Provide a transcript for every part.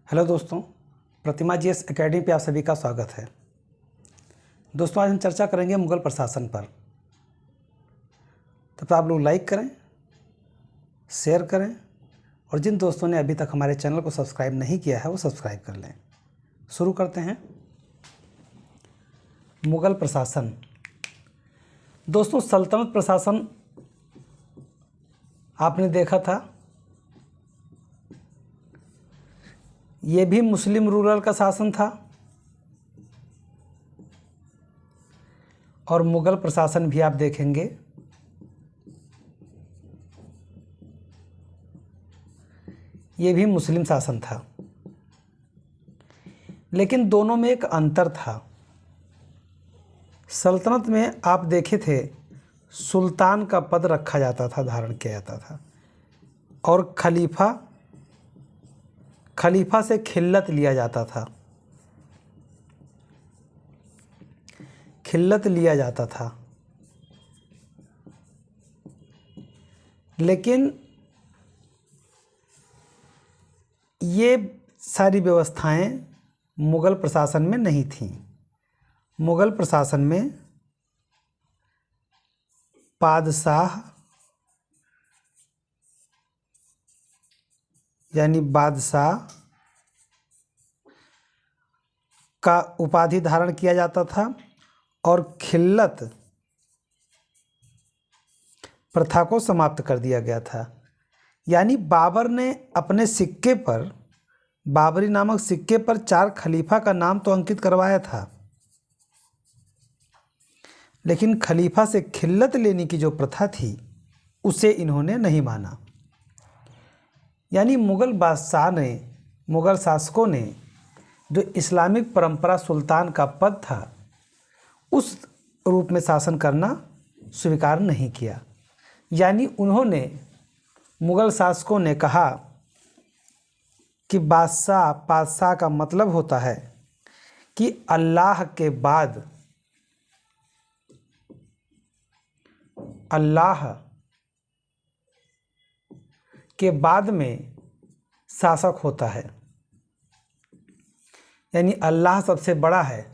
Hello दोस्तों, प्रतिमा GS academy पे आप सभी का स्वागत है। दोस्तों, आज हम चर्चा करेंगे मुग़ल प्रशासन पर। तो आप लोग लाइक करें, शेयर करें और जिन दोस्तों ने अभी तक हमारे चैनल को सब्सक्राइब नहीं किया है वो सब्सक्राइब कर लें। शुरू करते हैं। मुग़ल प्रशासन। दोस्तों, सल्तनत प्रशासन आपने देखा था, ये भी मुस्लिम रूलर का शासन था और मुग़ल प्रशासन भी आप देखेंगे ये भी मुस्लिम शासन था। लेकिन दोनों में एक अंतर था। सल्तनत में आप देखे थे सुल्तान का पद रखा जाता था, धारण किया जाता था, और खलीफा से खिल्लत लिया जाता था। लेकिन ये सारी व्यवस्थाएं मुग़ल प्रशासन में नहीं थीं। मुग़ल प्रशासन में बादशाह यानी बादशाह का उपाधि धारण किया जाता था और खिल्लत प्रथा को समाप्त कर दिया गया था। यानी बाबर ने अपने सिक्के पर, बाबरी नामक सिक्के पर 4 खलीफा का नाम तो अंकित करवाया था, लेकिन खलीफा से खिल्लत लेने की जो प्रथा थी उसे इन्होंने नहीं माना। यानी मुग़ल शासकों ने जो इस्लामिक परंपरा सुल्तान का पद था उस रूप में शासन करना स्वीकार नहीं किया। यानी मुग़ल शासकों ने कहा कि बादशाह का मतलब होता है कि अल्लाह के बाद में शासक होता है। यानी अल्लाह सबसे बड़ा है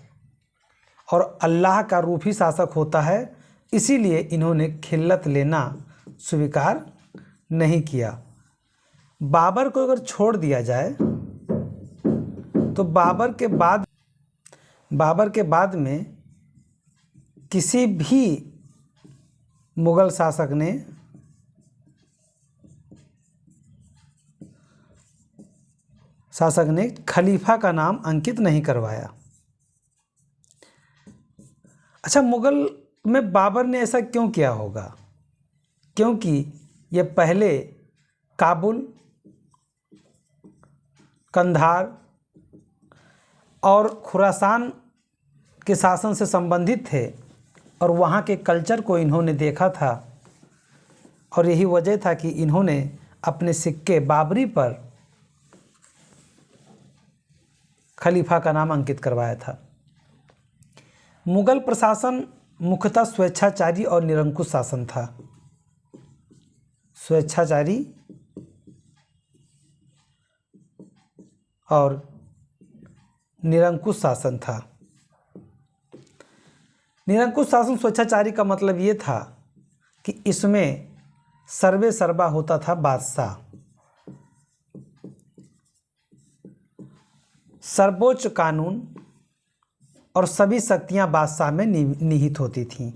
और अल्लाह का रूप ही शासक होता है। इसीलिए इन्होंने खिल्लत लेना स्वीकार नहीं किया। बाबर को अगर छोड़ दिया जाए तो बाबर के बाद में किसी भी मुग़ल शासक ने खलीफा का नाम अंकित नहीं करवाया। अच्छा, मुग़ल में बाबर ने ऐसा क्यों किया होगा? क्योंकि ये पहले काबुल, कंधार और खुरासान के शासन से संबंधित थे और वहाँ के कल्चर को इन्होंने देखा था और यही वजह था कि इन्होंने अपने सिक्के बाबरी पर खलीफा का नाम अंकित करवाया था। मुग़ल प्रशासन मुख्यतः स्वेच्छाचारी और निरंकुश शासन था। स्वेच्छाचारी और निरंकुश शासन था। निरंकुश शासन स्वेच्छाचारी का मतलब ये था कि इसमें सर्वे सर्वा होता था बादशाह। सर्वोच्च कानून और सभी शक्तियां बादशाह में निहित होती थीं।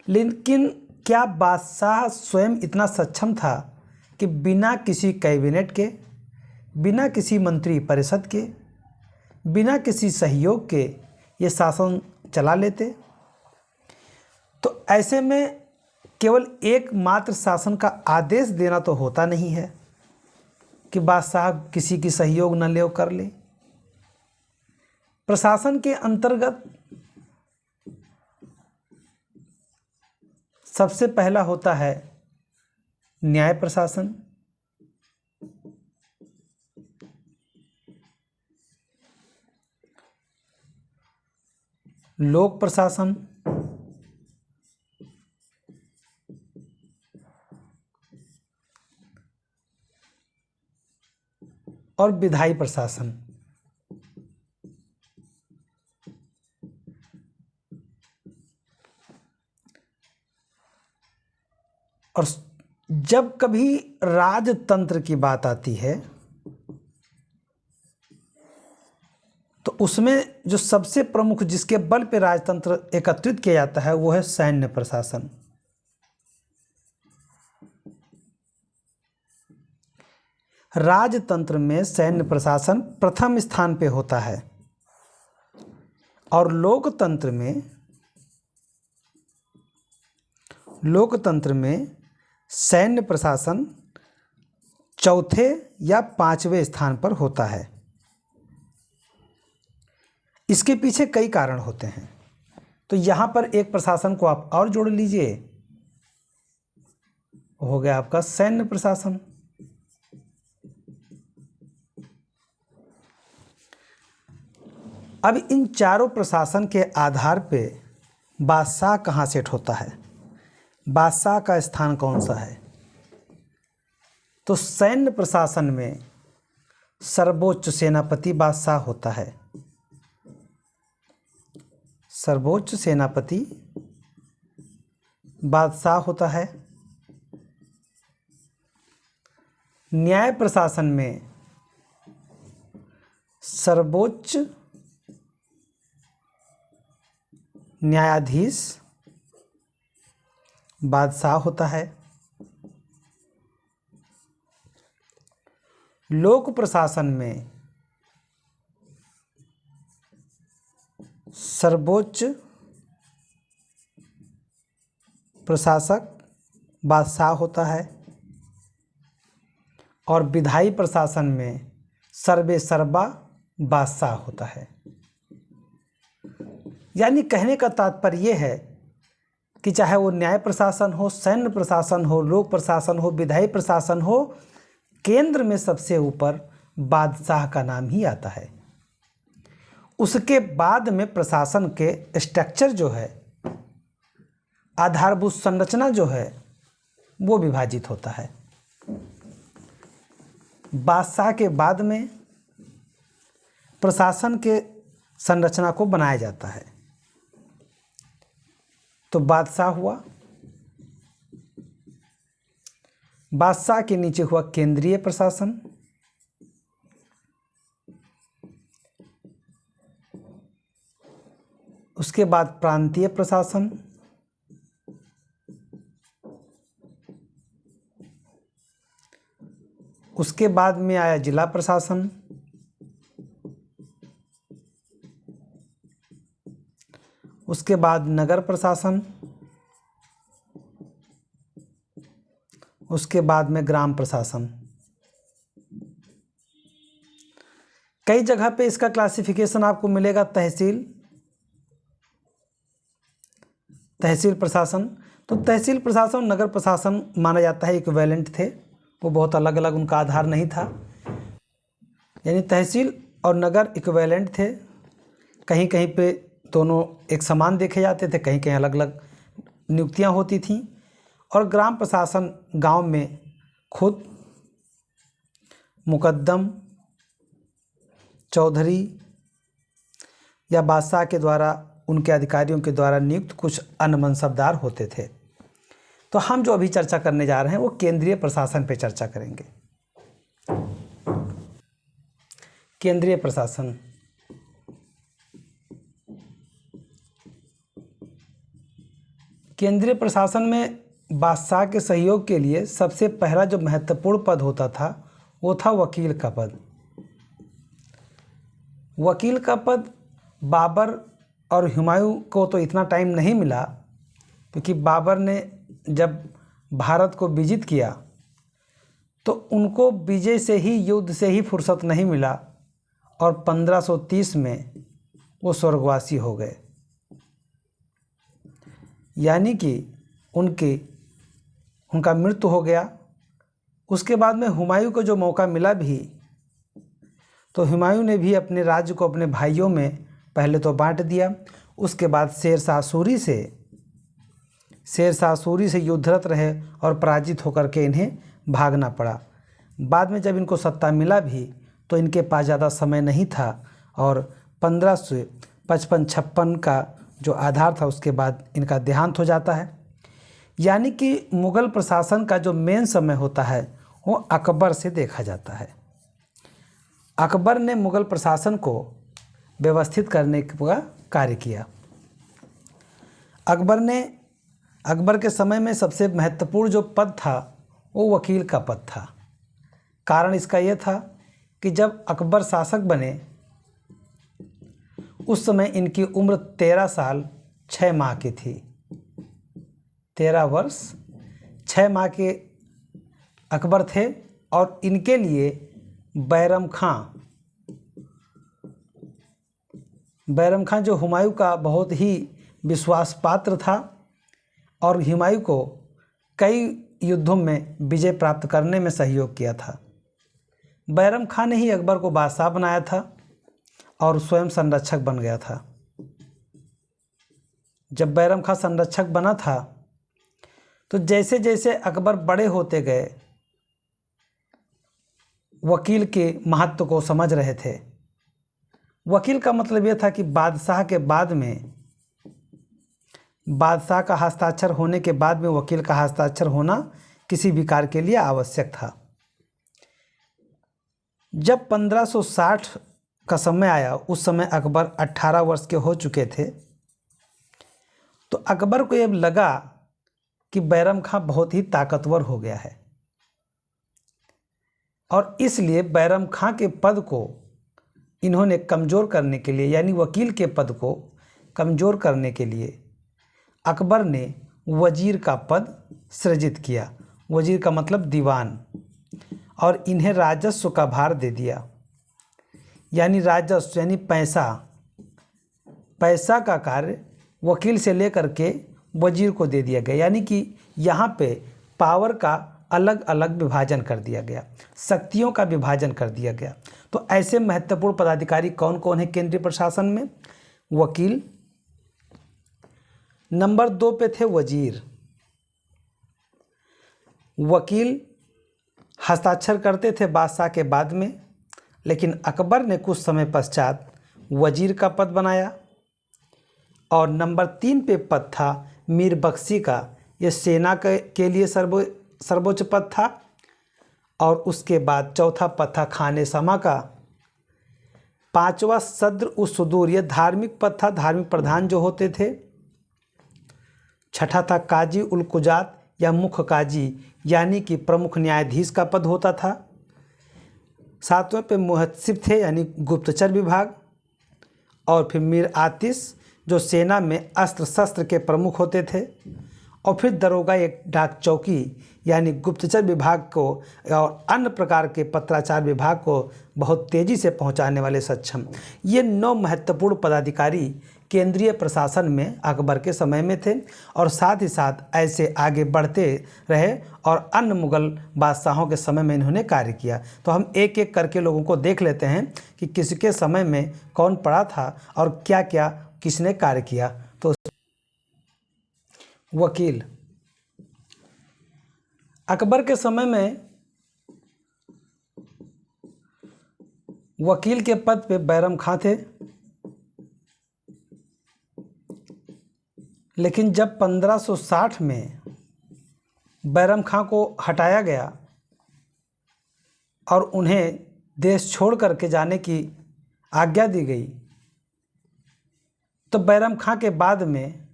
लेकिन क्या बादशाह स्वयं इतना सक्षम था कि बिना किसी कैबिनेट के, बिना किसी मंत्री परिषद के, बिना किसी सहयोग के ये शासन चला लेते? तो ऐसे में केवल एकमात्र शासन का आदेश देना तो होता नहीं है कि बादशाह किसी की सहयोग न ले कर ले। प्रशासन के अंतर्गत सबसे पहला होता है न्याय प्रशासन, लोक प्रशासन और विधायी प्रशासन। और जब कभी राजतंत्र की बात आती है तो उसमें जो सबसे प्रमुख जिसके बल पे राजतंत्र एकत्रित किया जाता है वो है सैन्य प्रशासन। राजतंत्र में सैन्य प्रशासन प्रथम स्थान पे होता है और लोकतंत्र में सैन्य प्रशासन चौथे या पांचवें स्थान पर होता है। इसके पीछे कई कारण होते हैं, तो यहाँ पर एक प्रशासन को आप और जोड़ लीजिए, हो गया आपका सैन्य प्रशासन। अब इन चारों प्रशासन के आधार पे बादशाह कहाँ सेट होता है, बादशाह का स्थान कौन सा है। तो सैन्य प्रशासन में सर्वोच्च सेनापति बादशाह होता है। सर्वोच्च सेनापति बादशाह होता है। न्याय प्रशासन में सर्वोच्च न्यायाधीश बादशाह होता है। लोक प्रशासन में सर्वोच्च प्रशासक बादशाह होता है और विधायी प्रशासन में सर्वेसर्वा बादशाह होता है। यानी कहने का तात्पर्य यह है कि चाहे वो न्याय प्रशासन हो, सैन्य प्रशासन हो, लोक प्रशासन हो, विधायी प्रशासन हो, केंद्र में सबसे ऊपर बादशाह का नाम ही आता है। उसके बाद में प्रशासन के स्ट्रक्चर जो है, आधारभूत संरचना जो है, वो विभाजित होता है। बादशाह के बाद में प्रशासन के संरचना को बनाया जाता है। तो बादशाह हुआ, बादशाह के नीचे हुआ केंद्रीय प्रशासन, उसके बाद प्रांतीय प्रशासन, उसके बाद में आया जिला प्रशासन, उसके बाद नगर प्रशासन, उसके बाद में ग्राम प्रशासन। कई जगह पे इसका क्लासिफिकेशन आपको मिलेगा तहसील प्रशासन। तो तहसील प्रशासन, नगर प्रशासन माना जाता है इक्विवेलेंट थे, वो बहुत अलग अलग उनका आधार नहीं था। यानी तहसील और नगर इक्विवेलेंट थे, कहीं कहीं पे दोनों एक समान देखे जाते थे, कहीं कहीं अलग अलग नियुक्तियां होती थीं। और ग्राम प्रशासन गांव में खुद मुकद्दम, चौधरी या बादशाह के द्वारा, उनके अधिकारियों के द्वारा नियुक्त कुछ अन्य मनसबदार होते थे। तो हम जो अभी चर्चा करने जा रहे हैं वो केंद्रीय प्रशासन पे चर्चा करेंगे। केंद्रीय प्रशासन, केंद्रीय प्रशासन में बादशाह के सहयोग के लिए सबसे पहला जो महत्वपूर्ण पद होता था वो था वकील का पद। वकील का पद बाबर और हुमायूं को तो इतना टाइम नहीं मिला, क्योंकि बाबर ने जब भारत को विजित किया तो उनको विजय से ही, युद्ध से ही फुर्सत नहीं मिला और 1530 में वो स्वर्गवासी हो गए। यानी कि उनका मृत्यु हो गया। उसके बाद में हुमायूं को जो मौका मिला भी, तो हुमायूं ने भी अपने राज्य को अपने भाइयों में पहले तो बांट दिया। उसके बाद शेरशाह सूरी से युद्धरत रहे और पराजित होकर के इन्हें भागना पड़ा। बाद में जब इनको सत्ता मिला भी तो इनके पास ज़्यादा समय नहीं था और 1555-56 का जो आधार था उसके बाद इनका देहांत हो जाता है। यानी कि मुग़ल प्रशासन का जो मेन समय होता है वो अकबर से देखा जाता है। अकबर ने मुग़ल प्रशासन को व्यवस्थित करने का कार्य किया। अकबर के समय में सबसे महत्वपूर्ण जो पद था वो वकील का पद था। कारण इसका यह था कि जब अकबर शासक बने उस समय इनकी उम्र 13 साल 6 माह की थी। 13 वर्ष 6 माह के अकबर थे और इनके लिए बैरम खां जो हुमायूं का बहुत ही विश्वास पात्र था और हुमायूं को कई युद्धों में विजय प्राप्त करने में सहयोग किया था। बैरम खां ने ही अकबर को बादशाह बनाया था और स्वयं संरक्षक बन गया था। जब बैरम खां संरक्षक बना था तो जैसे जैसे अकबर बड़े होते गए वकील के महत्व को समझ रहे थे। वकील का मतलब यह था कि बादशाह के बाद में, बादशाह का हस्ताक्षर होने के बाद में वकील का हस्ताक्षर होना किसी भी कार्य के लिए आवश्यक था। जब 1560 का समय आया उस समय अकबर 18 वर्ष के हो चुके थे। तो अकबर को यह लगा कि बैरम खां बहुत ही ताकतवर हो गया है और इसलिए बैरम खां के पद को इन्होंने कमज़ोर करने के लिए, यानी वकील के पद को कमज़ोर करने के लिए अकबर ने वजीर का पद सृजित किया। वजीर का मतलब दीवान, और इन्हें राजस्व का भार दे दिया। यानी राजस्व यानी पैसा का कार्य वकील से लेकर के वजीर को दे दिया गया। यानी कि यहाँ पे पावर का अलग अलग विभाजन कर दिया गया, शक्तियों का विभाजन कर दिया गया। तो ऐसे महत्वपूर्ण पदाधिकारी कौन कौन है केंद्रीय प्रशासन में? वकील, नंबर 2 पे थे वजीर। वकील हस्ताक्षर करते थे बादशाह के बाद में, लेकिन अकबर ने कुछ समय पश्चात वजीर का पद बनाया। और नंबर 3 पे पद था मीर बख्शी का। यह सेना के लिए सर्वोच्च पद था। और उसके बाद चौथा पद था खाने समा का। 5वां सद्र उस सुदूर, यह धार्मिक पद था, धार्मिक प्रधान जो होते थे। 6ठा था काजी उल कुजात या मुख्य काजी, यानी कि प्रमुख न्यायाधीश का पद होता था। 7वें पे मुहत्सिब थे, यानी गुप्तचर विभाग। और फिर मीर आतिश जो सेना में अस्त्र शस्त्र के प्रमुख होते थे। और फिर दरोगा एक डाक चौकी, यानी गुप्तचर विभाग को और अन्य प्रकार के पत्राचार विभाग को बहुत तेज़ी से पहुंचाने वाले सक्षम। ये 9 महत्वपूर्ण पदाधिकारी केंद्रीय प्रशासन में अकबर के समय में थे और साथ ही साथ ऐसे आगे बढ़ते रहे और अन्य मुग़ल बादशाहों के समय में इन्होंने कार्य किया। तो हम एक एक करके लोगों को देख लेते हैं कि किसके समय में कौन पड़ा था और क्या क्या किसने कार्य किया। तो वकील, अकबर के समय में वकील के पद पे बैरम खां थे, लेकिन जब 1560 में बैरम खां को हटाया गया और उन्हें देश छोड़ करके जाने की आज्ञा दी गई, तो बैरम खां के बाद में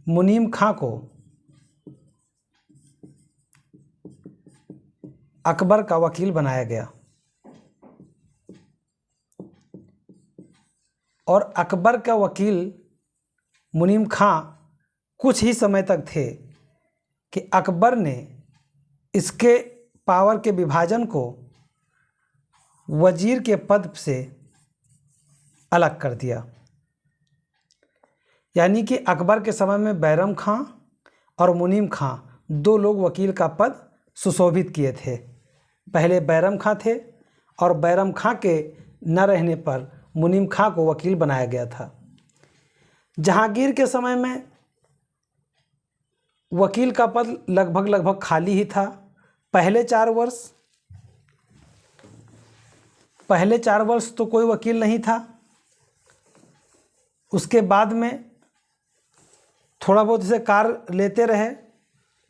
मुनीम खां को अकबर का वकील बनाया गया। और अकबर का वकील मुनीम खां कुछ ही समय तक थे कि अकबर ने इसके पावर के विभाजन को वजीर के पद से अलग कर दिया। यानी कि अकबर के समय में बैरम खां और मुनीम खां 2 लोग वकील का पद सुशोभित किए थे। पहले बैरम खां थे और बैरम खां के न रहने पर मुनीम खां को वकील बनाया गया था। जहांगीर के समय में वकील का पद लगभग खाली ही था। पहले 4 वर्ष पहले 4 वर्ष तो कोई वकील नहीं था, उसके बाद में थोड़ा बहुत इसे कार्य लेते रहे,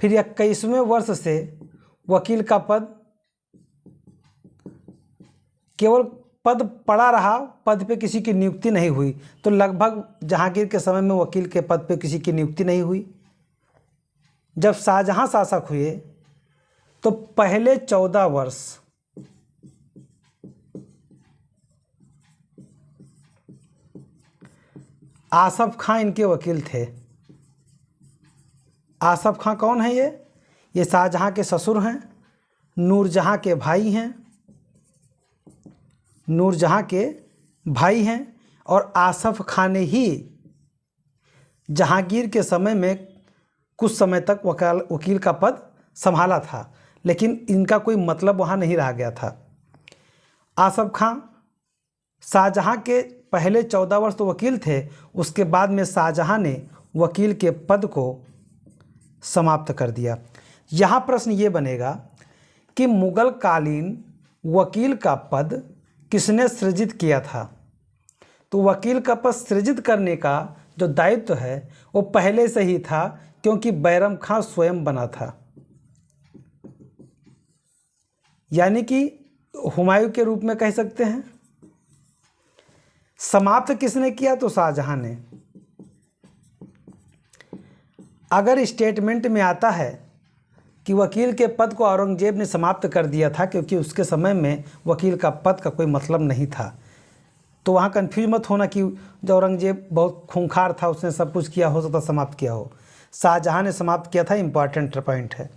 फिर 21वें वर्ष से वकील का पद केवल पद पड़ा रहा, पद पे किसी की नियुक्ति नहीं हुई। तो लगभग जहांगीर के समय में वकील के पद पे किसी की नियुक्ति नहीं हुई। जब शाहजहां शासक हुए तो पहले 14 वर्ष आसफ खां इनके वकील थे। आसफ खां कौन है? ये शाहजहां के ससुर हैं, नूरजहां के भाई हैं, नूरजहां के भाई हैं। और आसफ खां ने ही जहांगीर के समय में कुछ समय तक वकील का पद संभाला था, लेकिन इनका कोई मतलब वहाँ नहीं रह गया था। आसफ खां शाहजहां के पहले 14 वर्ष तो वकील थे, उसके बाद में शाहजहां ने वकील के पद को समाप्त कर दिया। यहाँ प्रश्न ये बनेगा कि मुगल कालीन वकील का पद किसने सृजित किया था? तो वकील का पद सृजित करने का जो दायित्व है वो पहले से ही था, क्योंकि बैरम खां स्वयं बना था। यानी कि हुमायूं के रूप में कह सकते हैं। समाप्त किसने किया? तो शाहजहां ने। अगर स्टेटमेंट में आता है कि वकील के पद को औरंगजेब ने समाप्त कर दिया था क्योंकि उसके समय में वकील का पद का कोई मतलब नहीं था, तो वहाँ कन्फ्यूज मत होना कि जो औरंगजेब बहुत खूंखार था, उसने सब कुछ किया, हो सकता समाप्त किया हो। शाहजहां ने समाप्त किया था, इम्पॉर्टेंट पॉइंट है।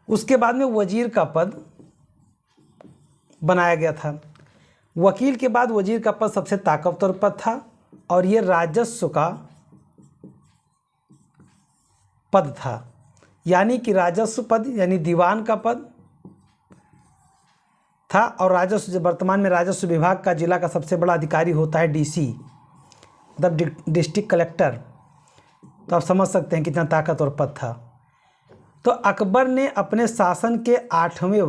उसके बाद में वजीर का पद बनाया गया था। वकील के बाद वजीर का पद सबसे ताकतवर पद था और ये राजस्व का पद था। यानी कि राजस्व पद यानी दीवान का पद था। और राजस्व, जो वर्तमान में राजस्व विभाग का जिला का सबसे बड़ा अधिकारी होता है डीसी, मतलब डिस्ट्रिक्ट कलेक्टर, तो आप समझ सकते हैं कितना ताकतवर पद था। तो अकबर ने अपने शासन के 8वें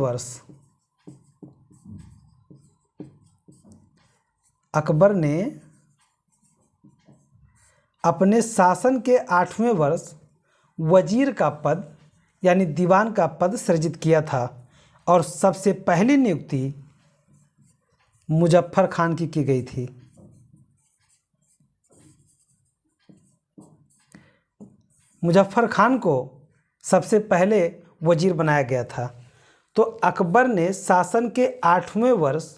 वर्ष वजीर का पद यानी दीवान का पद सृजित किया था और सबसे पहली नियुक्ति मुजफ्फर खान की गई थी। मुजफ्फर खान को सबसे पहले वजीर बनाया गया था। तो अकबर ने शासन के 8वें वर्ष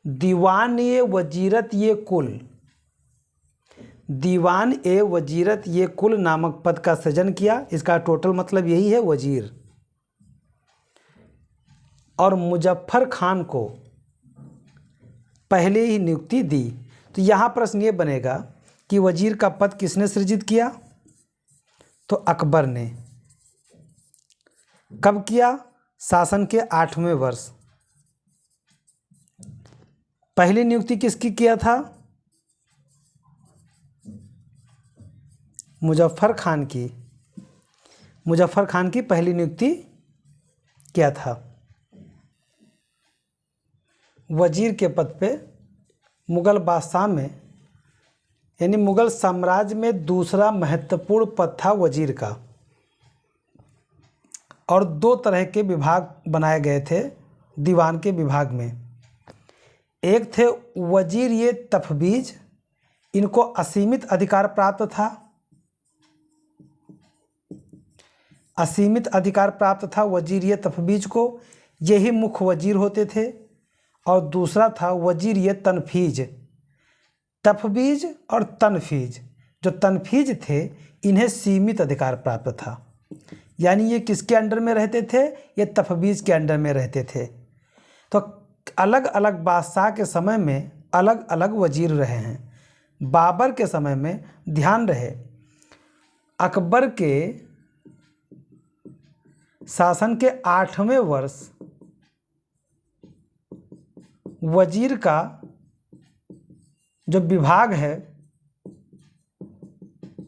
दीवान ए वजीरत ये कुल नामक पद का सृजन किया। इसका टोटल मतलब यही है, वजीर। और मुजफ्फर खान को पहले ही नियुक्ति दी। तो यहाँ प्रश्न ये बनेगा कि वजीर का पद किसने सृजित किया? तो अकबर ने। कब किया? शासन के 8वें वर्ष। पहली नियुक्ति किसकी किया था? मुजफ्फर खान की पहली नियुक्ति किया था। वजीर के पद पे मुगल बादशाह में यानी मुगल साम्राज्य में दूसरा महत्वपूर्ण पद था वजीर का। और 2 तरह के विभाग बनाए गए थे दीवान के विभाग में। एक थे वजीर ये तफबीज, इनको असीमित अधिकार प्राप्त था। असीमित अधिकार प्राप्त था वजीर ये तफबीज को, यही मुख्य वजीर होते थे। और दूसरा था वजीर ये तनफीज। तफबीज और तनफीज, जो तनफीज थे इन्हें सीमित अधिकार प्राप्त था। यानी ये किसके अंडर में रहते थे? ये तफबीज के अंडर में रहते थे। तो अलग अलग बादशाह के समय में अलग अलग वजीर रहे हैं। बाबर के समय में ध्यान रहे, अकबर के शासन के 8वें वर्ष वजीर का जो विभाग है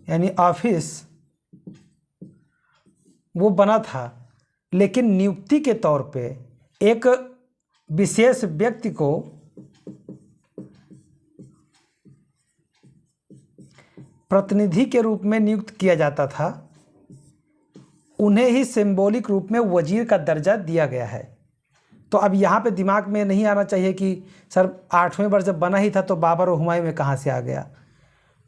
यानी ऑफिस वो बना था, लेकिन नियुक्ति के तौर पे एक विशेष व्यक्ति को प्रतिनिधि के रूप में नियुक्त किया जाता था, उन्हें ही सिंबॉलिक रूप में वजीर का दर्जा दिया गया है। तो अब यहाँ पे दिमाग में नहीं आना चाहिए कि सर 8वें वर्ष जब बना ही था तो बाबर और हुमायूं में कहाँ से आ गया।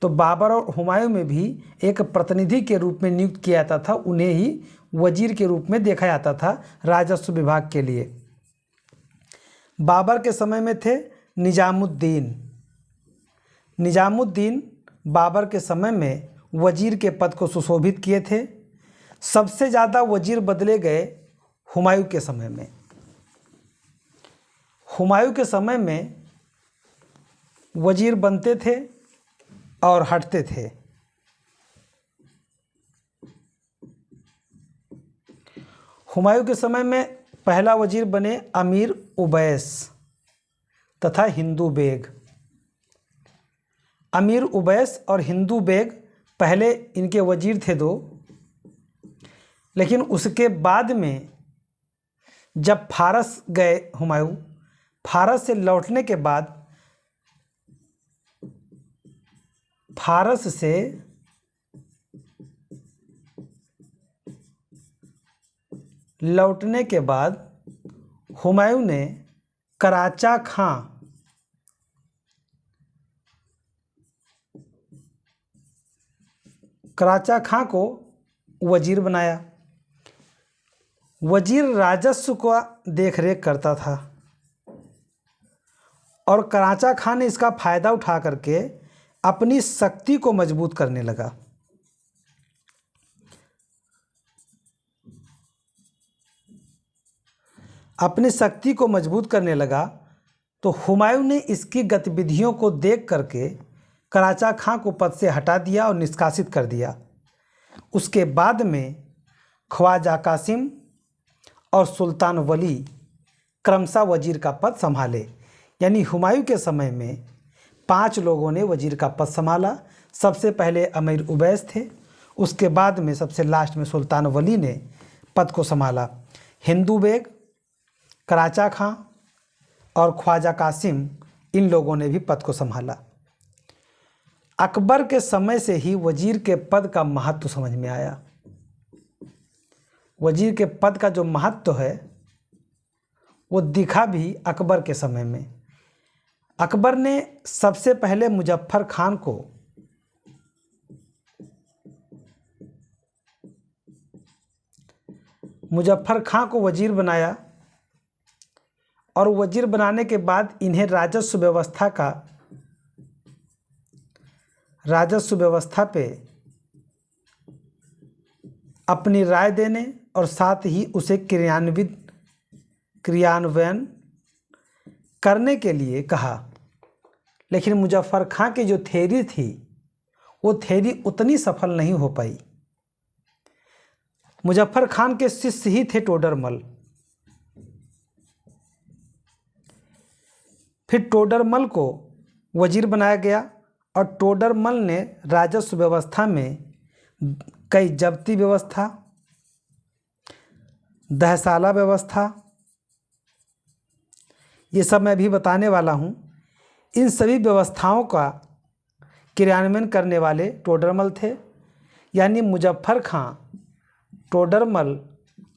तो बाबर और हुमायूं में भी एक प्रतिनिधि के रूप में नियुक्त किया जाता था, उन्हें ही वजीर के रूप में देखा जाता था राजस्व विभाग के लिए। बाबर के समय में थे निजामुद्दीन। निजामुद्दीन बाबर के समय में वजीर के पद को सुशोभित किए थे। सबसे ज़्यादा वजीर बदले गए हुमायूं के समय में। हुमायूं के समय में वजीर बनते थे और हटते थे। हुमायूं के समय में पहला वजीर बने अमीर उवैस तथा हिंदू बेग। अमीर उवैस और हिंदू बेग पहले इनके वजीर थे दो, लेकिन उसके बाद में जब फारस गए हुमायूं, फारस से लौटने के बाद हुमायूं ने कराचा खां को वजीर बनाया। वजीर राजस्व का देखरेख करता था और कराचा खां ने इसका फ़ायदा उठा करके अपनी शक्ति को मजबूत करने लगा। अपनी शक्ति को मजबूत करने लगा तो हुमायूं ने इसकी गतिविधियों को देख करके कराचा खां को पद से हटा दिया और निष्कासित कर दिया। उसके बाद में ख्वाजा कासिम और सुल्तान वली क्रमशः वजीर का पद संभाले। यानी हुमायूं के समय में 5 लोगों ने वजीर का पद संभाला। सबसे पहले अमीर उवैस थे, उसके बाद में सबसे लास्ट में सुल्तान वली ने पद को संभाला। हिंदू बेग, कराचा खां और ख्वाजा कासिम, इन लोगों ने भी पद को संभाला। अकबर के समय से ही वजीर के पद का महत्व समझ में आया। वजीर के पद का जो महत्व है वो दिखा भी अकबर के समय में। अकबर ने सबसे पहले मुजफ्फर खां को वजीर बनाया और वजीर बनाने के बाद इन्हें राजस्व व्यवस्था पे अपनी राय देने और साथ ही उसे क्रियान्वयन करने के लिए कहा। लेकिन मुजफ्फर खां की जो थ्योरी थी वो थ्योरी उतनी सफल नहीं हो पाई। मुजफ्फर खान के शिष्य ही थे टोडरमल। फिर टोडरमल को वजीर बनाया गया और टोडरमल ने राजस्व व्यवस्था में कई जब्ती व्यवस्था, दहसाला व्यवस्था, ये सब मैं अभी बताने वाला हूँ। इन सभी व्यवस्थाओं का क्रियान्वयन करने वाले टोडरमल थे। यानी मुजफ्फर खां, टोडरमल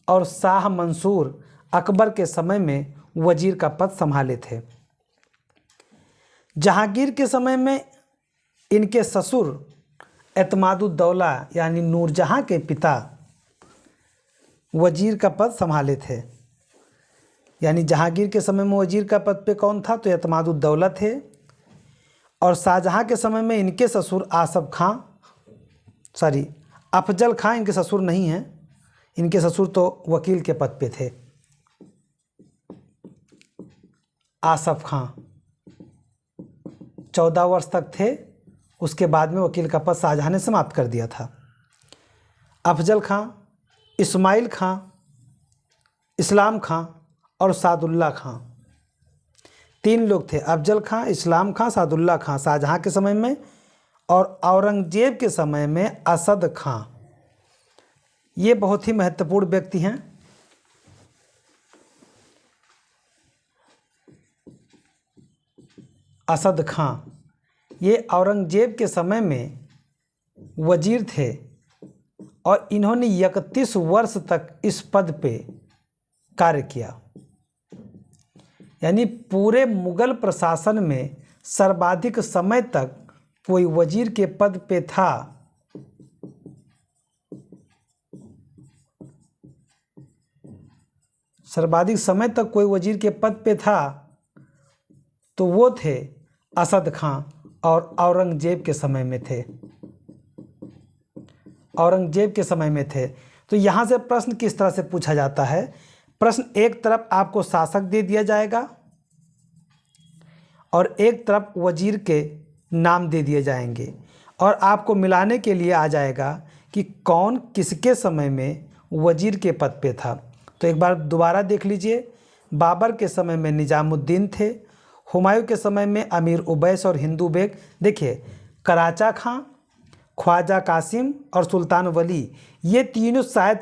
और शाह मंसूर अकबर के समय में वजीर का पद संभाले थे। जहांगीर के समय में इनके ससुर एतमादुद्दौला यानी नूरजहां के पिता वजीर का पद संभाले थे। यानी जहांगीर के समय में वजीर का पद पे कौन था तो एतमादुद्दौला थे। और शाहजहां के समय में इनके ससुर अफजल खां इनके ससुर नहीं हैं, इनके ससुर तो वकील के पद पे थे। आसफ खां 14 वर्ष तक थे, उसके बाद में वकील का पद शाहजहां ने समाप्त कर दिया था। अफजल खां, इस्माइल खां, इस्लाम खां और सादुल्ला खां, 3 लोग थे। अफजल खां, इस्लाम खां, सादुल्ला खां शाहजहां के समय में। और औरंगजेब के समय में असद खां। ये बहुत ही महत्वपूर्ण व्यक्ति हैं। असद खां, ये औरंगजेब के समय में वजीर थे और इन्होंने 31 वर्ष तक इस पद पे कार्य किया। यानी पूरे मुगल प्रशासन में सर्वाधिक समय तक कोई वजीर के पद पे था सर्वाधिक समय तक कोई वजीर के पद पे था तो वो थे असद खां, और औरंगजेब के समय में थे। औरंगजेब के समय में थे। तो यहाँ से प्रश्न किस तरह से पूछा जाता है? प्रश्न एक तरफ आपको शासक दे दिया जाएगा और एक तरफ वजीर के नाम दे दिए जाएंगे और आपको मिलाने के लिए आ जाएगा कि कौन किसके समय में वजीर के पद पे था। तो एक बार दोबारा देख लीजिए। बाबर के समय में निजामुद्दीन थे, हुमायूं के समय में अमीर उवैस और हिंदू बेग। देखिए, कराचा खां, ख्वाजा कासिम और सुल्तान वली, ये तीनों शायद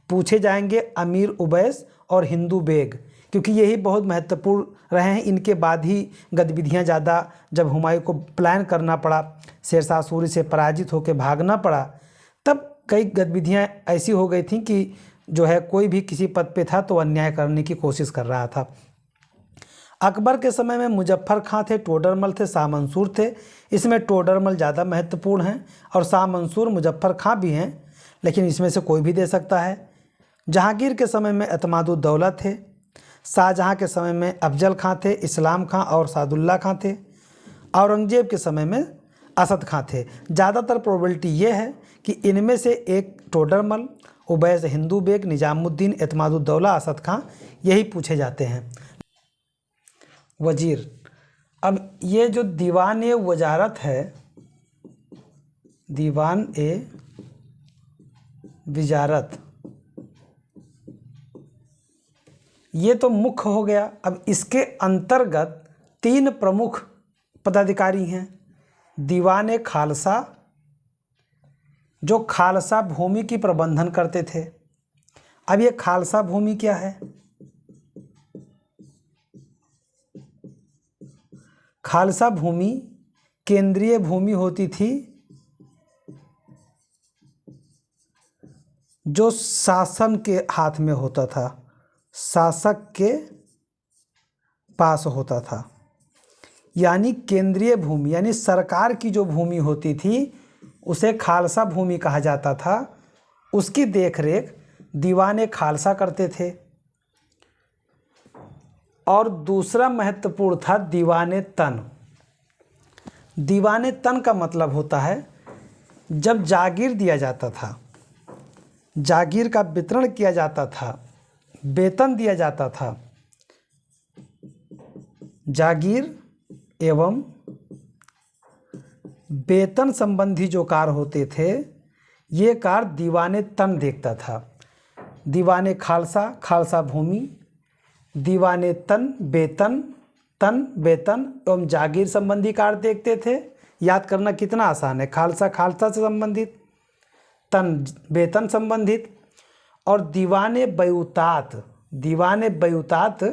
पूछे जाएंगे अमीर उवैस और हिंदू बेग, क्योंकि यही बहुत महत्वपूर्ण रहे हैं। इनके बाद ही गतिविधियां ज़्यादा, जब हुमायूं को प्लान करना पड़ा, शेरशाह सूरी से पराजित होकर भागना पड़ा, तब कई गतिविधियां ऐसी हो गई थी कि जो है कोई भी किसी पद पे था तो अन्याय करने की कोशिश कर रहा था। अकबर के समय में मुजफ्फर खां थे, टोडरमल थे, शाह मंसूर थे। इसमें टोडरमल ज़्यादा महत्वपूर्ण हैं और शाह मंसूर मुजफ्फर खां भी हैं, लेकिन इसमें से कोई भी दे सकता है। जहांगीर के समय में एतमादुद्दौला थे। शाहजहां के समय में अफजल खां थे, इस्लाम खां और सादुल्ला खां थे। औरंगजेब के समय में असद खां थे। ज़्यादातर प्रोबेबिलिटी ये है कि इनमें से एक टोडरमल, उवैस, हिंदू बेग, निजामुद्दीन, एतमादुद्दौला, असद खां, यही पूछे जाते हैं। वजीर, अब ये जो दीवान ए वजारत है, दीवान ए वजारत, ये तो मुख्य हो गया। अब इसके अंतर्गत 3 प्रमुख पदाधिकारी हैं। दीवान ए खालसा, जो खालसा भूमि की प्रबंधन करते थे। अब ये खालसा भूमि क्या है? खालसा भूमि केंद्रीय भूमि होती थी जो शासन के हाथ में होता था, शासक के पास होता था। यानी केंद्रीय भूमि, यानी सरकार की जो भूमि होती थी उसे खालसा भूमि कहा जाता था। उसकी देखरेख दीवान ए खालसा करते थे। और दूसरा महत्वपूर्ण था दीवान ए तन। दीवान ए तन का मतलब होता है जब जागीर दिया जाता था, जागीर का वितरण किया जाता था, वेतन दिया जाता था, जागीर एवं वेतन संबंधी जो कार्य होते थे, ये कार्य दीवाने तन देखता था। दीवाने खालसा, खालसा भूमि, दीवाने तन वेतन, तन वेतन एवं जागीर संबंधी कार्य देखते थे। याद करना कितना आसान है। खालसा खालसा से संबंधित, तन वेतन संबंधित, और दीवाने बयूतात, दीवाने बयूतात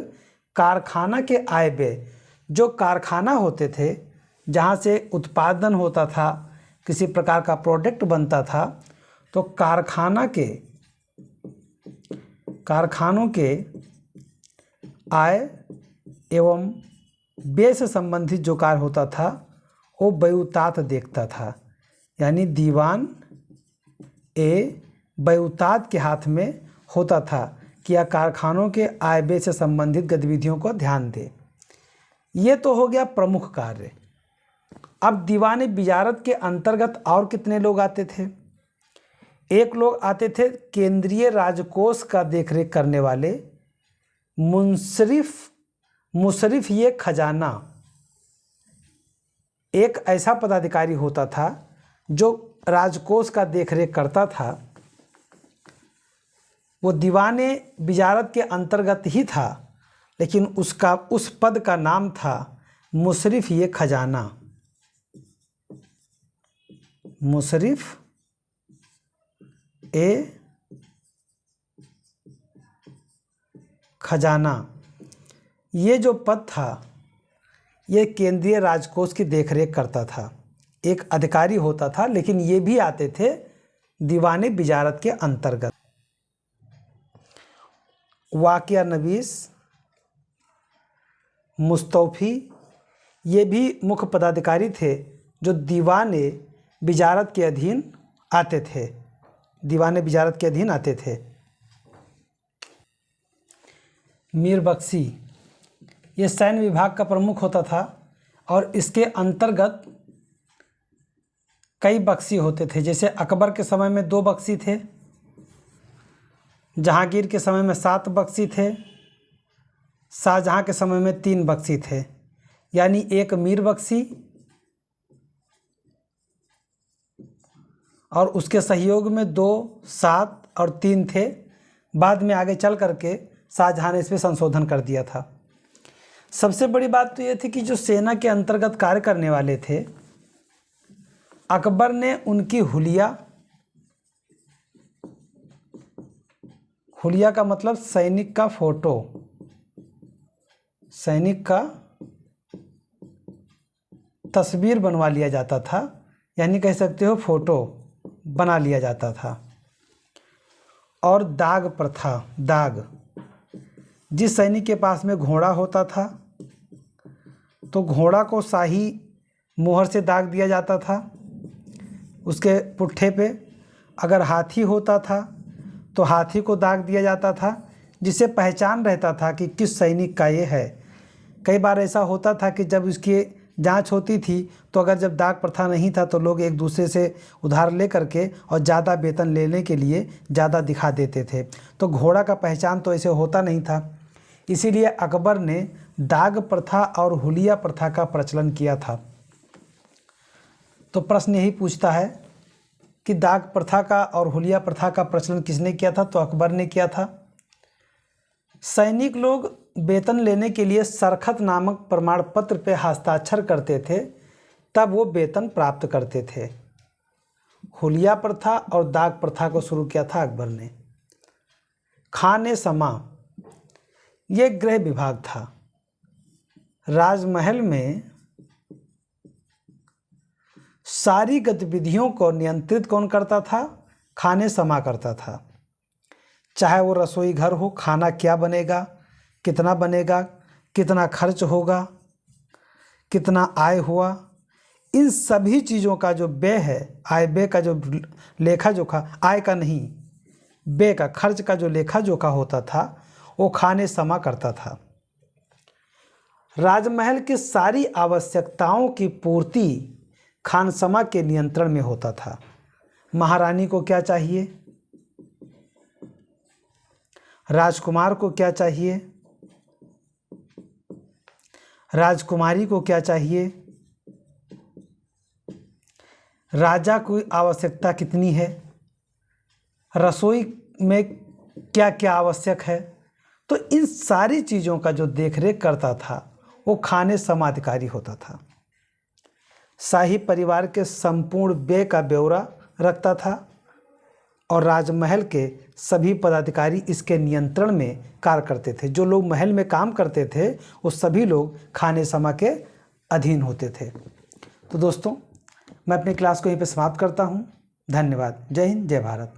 कारखाना के आय व्यय, जो कारखाना होते थे जहाँ से उत्पादन होता था, किसी प्रकार का प्रोडक्ट बनता था, तो कारखानों के आय एवं व्यय से संबंधित जो कार्य होता था वो बयूतात देखता था। यानी दीवान ए बयूतात के हाथ में होता था कि यह कारखानों के आय व्यय से संबंधित गतिविधियों को ध्यान दे। ये तो हो गया प्रमुख कार्य। अब दीवान बिजारत के अंतर्गत और कितने लोग आते थे? एक लोग आते थे केंद्रीय राजकोष का देखरेख करने वाले मुशरिफ ये खजाना। एक ऐसा पदाधिकारी होता था जो राजकोष का देखरेख करता था। वो दीवाने बिजारत के अंतर्गत ही था, लेकिन उस पद का नाम था मुशरिफ ये खजाना। मुशरिफ ए खजाना, ये जो पद था ये केंद्रीय राजकोष की देखरेख करता था, एक अधिकारी होता था, लेकिन ये भी आते थे दीवाने बिजारत के अंतर्गत। वाकिया नवीस, मुस्तौफी, ये भी मुख्य पदाधिकारी थे जो दीवाने बिजारत के अधीन आते थे, दीवाने बिजारत के अधीन आते थे। मीर बख्शी, ये सैन्य विभाग का प्रमुख होता था और इसके अंतर्गत कई बख्शी होते थे। जैसे अकबर के समय में 2 बख्शी थे, जहांगीर के समय में 7 बख्शी थे, शाहजहां के समय में 3 बख्शी थे। यानी एक मीर बख्शी और उसके सहयोग में 2, 7 और 3 थे। बाद में आगे चल करके शाहजहां ने इस पर संशोधन कर दिया था। सबसे बड़ी बात तो ये थी कि जो सेना के अंतर्गत कार्य करने वाले थे, अकबर ने उनकी हुलिया, हुलिया का मतलब सैनिक का फोटो, सैनिक का तस्वीर बनवा लिया जाता था, यानी कह सकते हो फोटो बना लिया जाता था। और दाग प्रथा, दाग, जिस सैनिक के पास में घोड़ा होता था तो घोड़ा को शाही मोहर से दाग दिया जाता था उसके पुट्ठे पे। अगर हाथी होता था तो हाथी को दाग दिया जाता था, जिससे पहचान रहता था कि किस सैनिक का ये है। कई बार ऐसा होता था कि जब इसकी जांच होती थी तो अगर जब दाग प्रथा नहीं था तो लोग एक दूसरे से उधार ले करके और ज़्यादा वेतन लेने के लिए ज़्यादा दिखा देते थे। तो घोड़ा का पहचान तो ऐसे होता नहीं था, इसीलिए अकबर ने दाग प्रथा और हुलिया प्रथा का प्रचलन किया था। तो प्रश्न यही पूछता है कि दाग प्रथा का और हुलिया प्रथा का प्रचलन किसने किया था? तो अकबर ने किया था। सैनिक लोग वेतन लेने के लिए सरखत नामक प्रमाण पत्र पे हस्ताक्षर करते थे, तब वो वेतन प्राप्त करते थे। हुलिया प्रथा और दाग प्रथा को शुरू किया था अकबर ने। खाने समा, ये गृह विभाग था। राजमहल में सारी गतिविधियों को नियंत्रित कौन करता था? खाने समा करता था। चाहे वो रसोई घर हो, खाना क्या बनेगा, कितना बनेगा, कितना खर्च होगा, कितना आय हुआ, इन सभी चीज़ों का जो व्यय है, आय व्यय का जो लेखा जोखा, आय का नहीं, व्यय का, खर्च का जो लेखा जोखा होता था वो खाने समा करता था। राजमहल की सारी आवश्यकताओं की पूर्ति खानसमा के नियंत्रण में होता था। महारानी को क्या चाहिए, राजकुमार को क्या चाहिए, राजकुमारी को क्या चाहिए, राजा की आवश्यकता कितनी है, रसोई में क्या क्या आवश्यक है। तो इन सारी चीज़ों का जो देखरेख करता था वो खाने समा अधिकारी होता था। शाही परिवार के संपूर्ण व्यय का ब्यौरा रखता था और राजमहल के सभी पदाधिकारी इसके नियंत्रण में कार्य करते थे। जो लोग महल में काम करते थे वो सभी लोग खाने समा के अधीन होते थे। तो दोस्तों, मैं अपनी क्लास को यहीं पे समाप्त करता हूँ। धन्यवाद। जय हिंद, जय भारत।